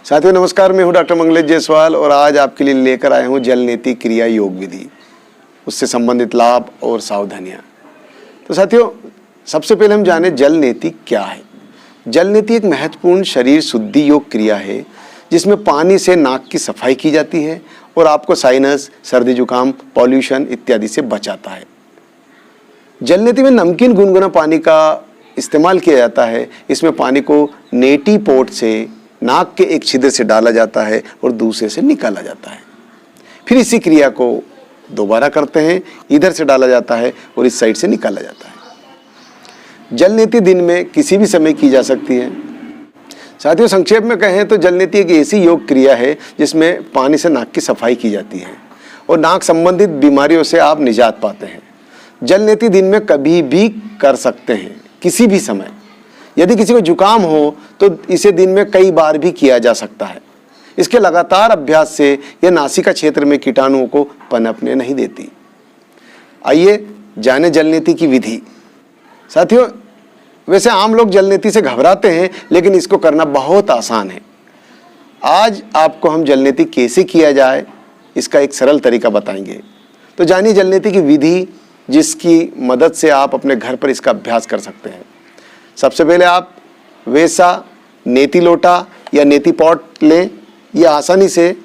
साथियों नमस्कार, मैं हूं डॉक्टर मंगलेश जायसवाल और आज आपके लिए लेकर आया हूं जल नीति क्रिया योग विधि, उससे संबंधित लाभ और सावधानियां। तो साथियों सबसे पहले हम जाने जल नीति क्या है। जल नीति एक महत्वपूर्ण शरीर शुद्धि योग क्रिया है जिसमें पानी से नाक की सफाई की जाती है और आपको साइनस, सर्दी जुकाम, पॉल्यूशन इत्यादि से बचाता है। जल नीति में नमकीन गुनगुना पानी का इस्तेमाल किया जाता है। इसमें पानी को नेटी पोट से नाक के एक छिद्र से डाला जाता है और दूसरे से निकाला जाता है। फिर इसी क्रिया को दोबारा करते हैं, इधर से डाला जाता है और इस साइड से निकाला जाता है। जल नीति दिन में किसी भी समय की जा सकती है। साथियों संक्षेप में कहें तो जल नीति एक ऐसी योग क्रिया है जिसमें पानी से नाक की सफाई की जाती है और नाक संबंधित बीमारियों से आप निजात पाते हैं। जल नीति दिन में कभी भी कर सकते हैं, किसी भी समय। यदि किसी को जुकाम हो तो इसे दिन में कई बार भी किया जा सकता है। इसके लगातार अभ्यास से यह नासिका क्षेत्र में कीटाणुओं को पनपने नहीं देती। आइए जाने जल नीति की विधि। साथियों वैसे आम लोग जल नीति से घबराते हैं, लेकिन इसको करना बहुत आसान है। आज आपको हम जल नीति कैसे किया जाए इसका एक सरल तरीका बताएंगे। तो जानिए जल नीति की विधि जिसकी मदद से आप अपने घर पर इसका अभ्यास कर सकते हैं। सबसे पहले आप वैसा नेति लोटा या नेति पॉट लें। यह आसानी से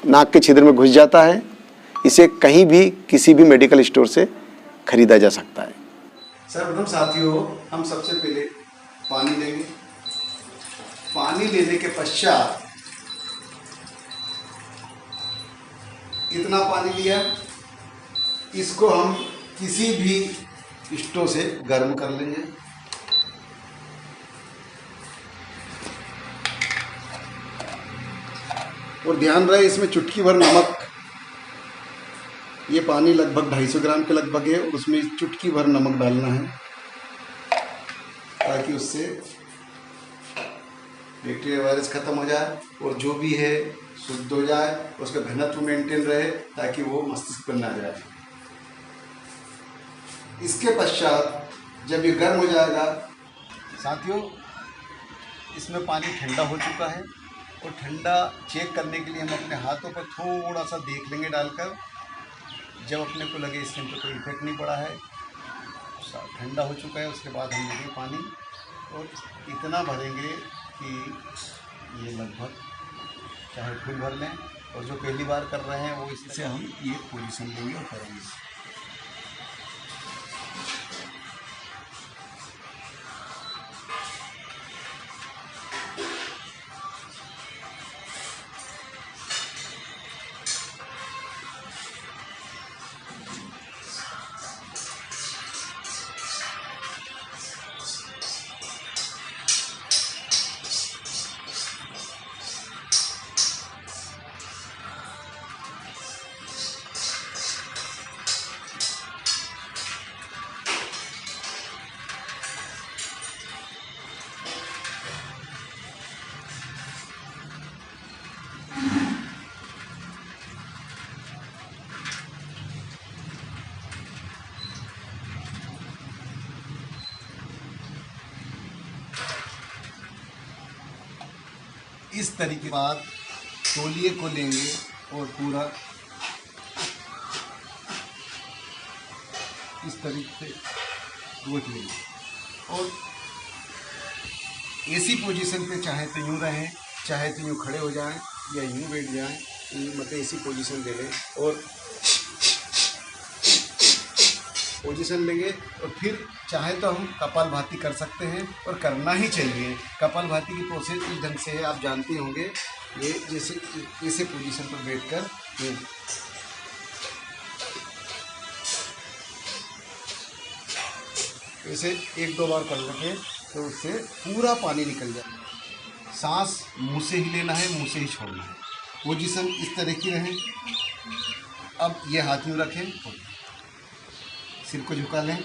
नाक के छिद्र में घुस जाता है। इसे कहीं भी किसी भी मेडिकल स्टोर से खरीदा जा सकता है। सर्वप्रथम साथियों हम सबसे पहले पानी लेंगे। पानी लेने के पश्चात इतना पानी लिया, इसको हम किसी भी स्टोव से गर्म कर लेंगे। और ध्यान रहे इसमें चुटकी भर नमक, ये पानी लगभग 250 ग्राम के लगभग है और उसमें चुटकी भर नमक डालना है ताकि उससे बैक्टीरिया वायरस खत्म हो जाए और जो भी है शुद्ध हो जाए, उसका घनत्व मेंटेन रहे ताकि वो मस्तिष्क पर ना जाए। इसके पश्चात जब ये गर्म हो जाएगा, साथियों इसमें पानी ठंडा हो चुका है और ठंडा चेक करने के लिए हम अपने हाथों पर थोड़ा सा देख लेंगे डालकर। जब अपने को लगे इससे तो कोई इफेक्ट नहीं पड़ा है, ठंडा हो चुका है, उसके बाद हम लेंगे पानी और इतना भरेंगे कि ये लगभग चाहे फुल भर लें। और जो पहली बार कर रहे हैं वो इससे हम ये पोजीशन लेंगे और करेंगे। इस तरीके के बाद तौलिए को लेंगे और पूरा इस तरीके से गोद लेंगे और ऐसी पोजीशन पे चाहे तो यूँ रहें, चाहे तो यूँ खड़े हो जाएं या यूँ बैठ जाएं, मतलब ऐसी पोजीशन ले लें और पोजीशन लेंगे। और फिर चाहे तो हम कपालभाति कर सकते हैं और करना ही चाहिए। कपालभाति की प्रोसेस इस ढंग से है, आप जानते होंगे। ये जैसे ऐसे पोजीशन पर बैठकर ऐसे 1-2 बार कर लेंगे तो उससे पूरा पानी निकल जाए। सांस मुंह से ही लेना है, मुंह से ही छोड़ना है। पोजीशन इस तरह की रहे। अब ये हाथ में रखें, सिर को झुका लें।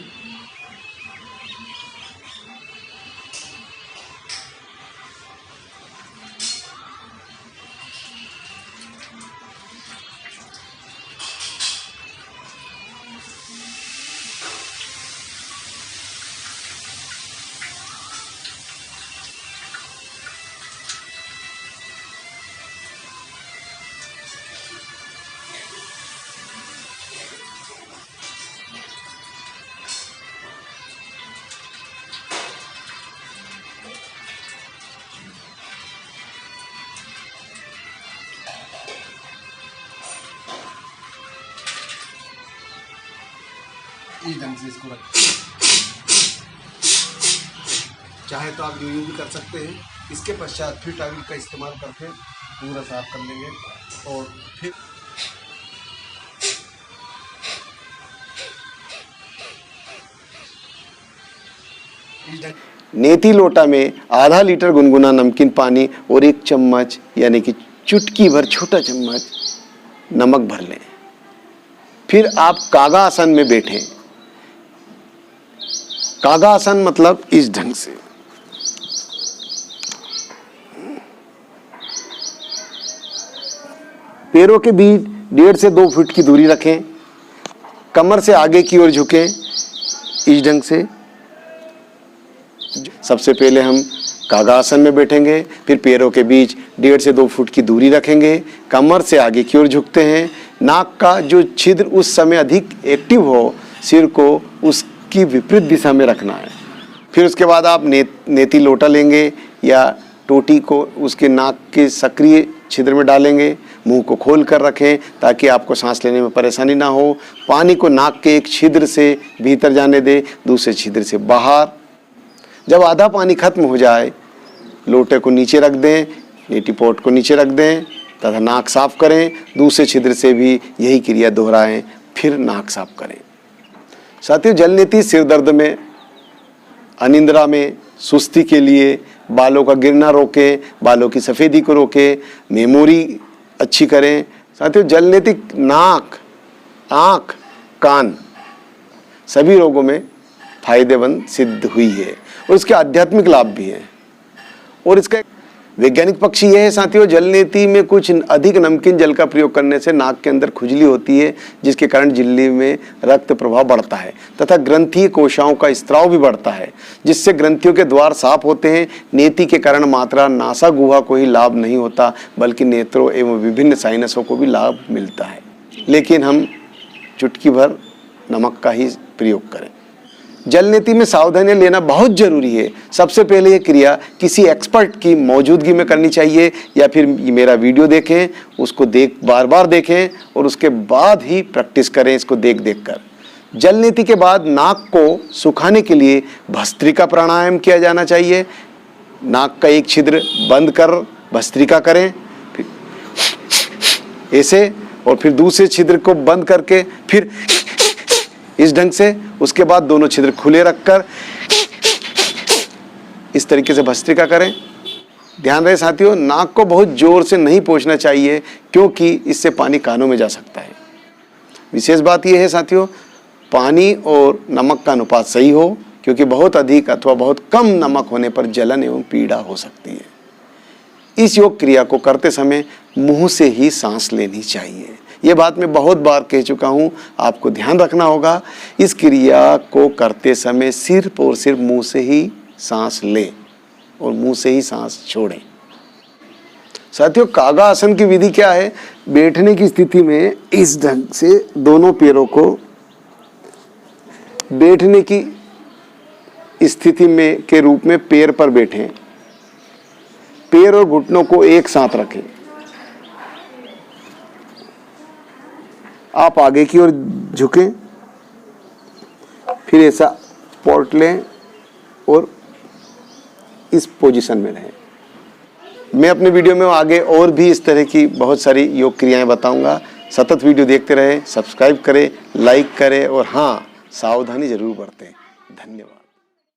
इस ढंग से इसको रखें। चाहे तो आप यूं भी कर सकते हैं। इसके पश्चात फिर टॉवल का इस्तेमाल करके पूरा साफ कर लेंगे और फिर नेती लोटा में आधा लीटर गुनगुना नमकीन पानी और 1 चम्मच यानी कि चुटकी भर, छोटा चम्मच नमक भर लें। फिर आप कागा आसन में बैठें। कागा आसन मतलब इस ढंग से, पैरों के बीच 1.5 से 2 फुट की दूरी रखें। कमर से आगे की ओर झुकें इस ढंग से। सबसे पहले हम कागा आसन में बैठेंगे, फिर पैरों के बीच 1.5 से 2 फुट की दूरी रखेंगे, कमर से आगे की ओर झुकते हैं। नाक का जो छिद्र उस समय अधिक एक्टिव हो, सिर को उसकी विपरीत दिशा में रखना है। फिर उसके बाद आप नेती लोटा लेंगे या टोटी को उसके नाक के सक्रिय छिद्र में डालेंगे। मुंह को खोल कर रखें ताकि आपको सांस लेने में परेशानी ना हो। पानी को नाक के एक छिद्र से भीतर जाने दें, दूसरे छिद्र से बाहर। जब आधा पानी खत्म हो जाए, लोटे को नीचे रख दें, नेटी पॉट को नीचे रख दें तथा नाक साफ करें। दूसरे छिद्र से भी यही क्रिया दोहराएं, फिर नाक साफ करें। साथियों, जल नीति सिर दर्द में, अनिंद्रा में, सुस्ती के लिए, बालों का गिरना रोके, बालों की सफ़ेदी को रोके, मेमोरी अच्छी करें। साथियों, जल नीति नाक, आँख, कान सभी रोगों में फायदेमंद सिद्ध हुई है और इसके आध्यात्मिक लाभ भी हैं। और इसका वैज्ञानिक पक्ष यह है साथियों, जल नीति में कुछ अधिक नमकीन जल का प्रयोग करने से नाक के अंदर खुजली होती है, जिसके कारण झिल्ली में रक्त प्रवाह बढ़ता है तथा ग्रंथीय कोशिकाओं का स्त्राव भी बढ़ता है, जिससे ग्रंथियों के द्वार साफ होते हैं। नीति के कारण मात्रा नासा गुहा को ही लाभ नहीं होता, बल्कि नेत्रों एवं विभिन्न साइनसों को भी लाभ मिलता है। लेकिन हम चुटकी भर नमक का ही प्रयोग करें। जल नीति में सावधानियां लेना बहुत जरूरी है। सबसे पहले ये क्रिया किसी एक्सपर्ट की मौजूदगी में करनी चाहिए, या फिर मेरा वीडियो देखें, उसको बार बार देखें और उसके बाद ही प्रैक्टिस करें इसको देख कर। जल नीति के बाद नाक को सुखाने के लिए भस्त्रिका प्राणायाम किया जाना चाहिए। नाक का एक छिद्र बंद कर भस्त्रिका करें, फिर ऐसे, और फिर दूसरे छिद्र को बंद करके फिर इस ढंग से, उसके बाद दोनों छिद्र खुले रखकर इस तरीके से भस्त्रिका करें। ध्यान रहे साथियों, नाक को बहुत जोर से नहीं पोंछना चाहिए, क्योंकि इससे पानी कानों में जा सकता है। विशेष बात यह है साथियों, पानी और नमक का अनुपात सही हो, क्योंकि बहुत अधिक अथवा बहुत कम नमक होने पर जलन एवं पीड़ा हो सकती है। इस योग क्रिया को करते समय मुंह से ही सांस लेनी चाहिए। ये बात मैं बहुत बार कह चुका हूँ, आपको ध्यान रखना होगा। इस क्रिया को करते समय सिर्फ और सिर्फ मुंह से ही सांस लें और मुंह से ही सांस छोड़ें। साथियों, कागा आसन की विधि क्या है? बैठने की स्थिति में इस ढंग से दोनों पैरों को बैठने की स्थिति में के रूप में पैर पर बैठें। पैर और घुटनों को एक साथ रखें। आप आगे की ओर झुकें, फिर ऐसा पॉट लें और इस पोजीशन में रहें। मैं अपने वीडियो में आगे और भी इस तरह की बहुत सारी योग क्रियाएं बताऊंगा। सतत वीडियो देखते रहें, सब्सक्राइब करें, लाइक करें और हाँ, सावधानी जरूर बरतें। धन्यवाद।